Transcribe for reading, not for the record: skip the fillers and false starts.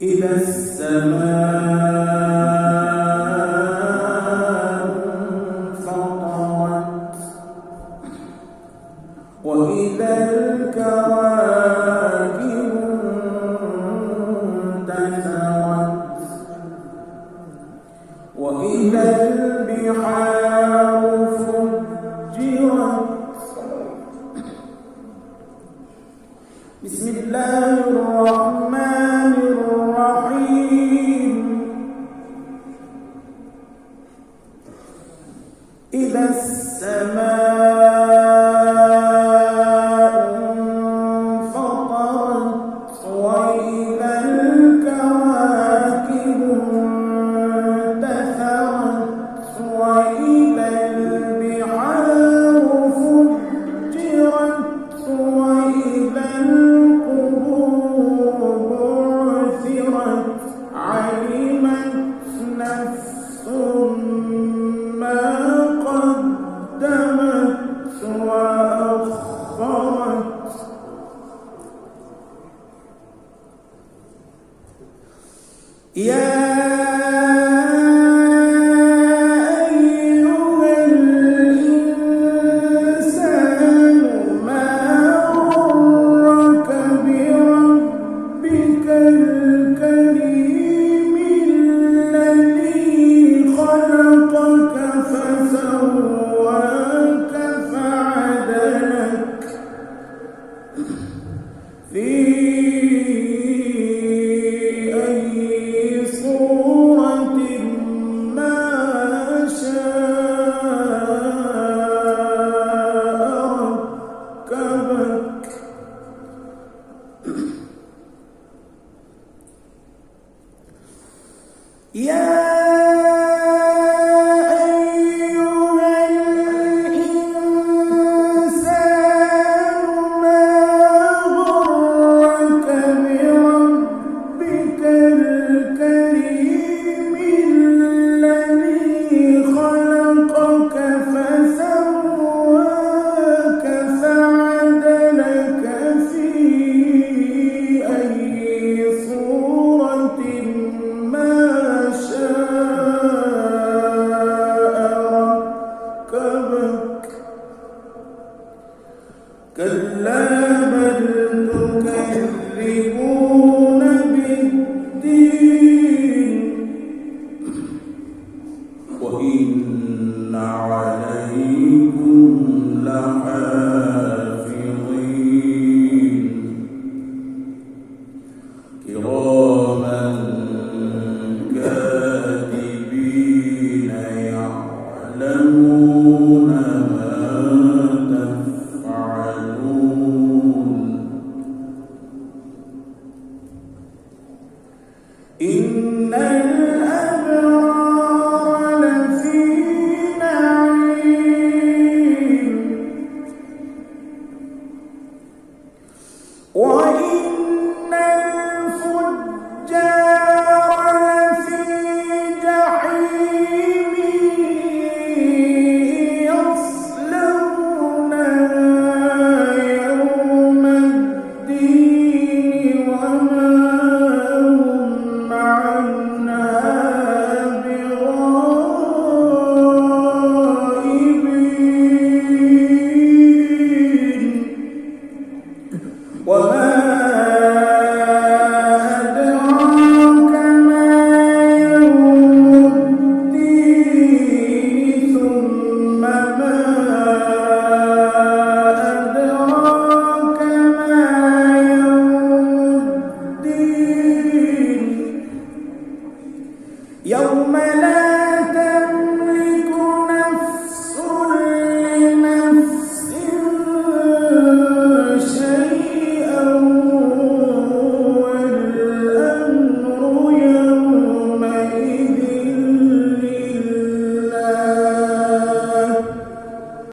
إذا السماء انفطرت وإذا الكواكب انتثرت وإذا البحار فجرت. بسم الله الرحمن الرحيم. إذا السماء انفطرت وإذا الكواكب انتثرت وإذا البحار فجرت وإذا القبور بعثرت علمت نفس ما قدمت وأخرت. يا أيها الإنسان ما غرك بربك الكريم الذي خلقك فسواك فعدلك في أي صورة ما شاء ركبك. يا أيها الإنسان ما غرك بربك الكريم الذي خلقك فسواك فعدلك في أي صورة ما ركبك. كلا بل تكذبون بالدين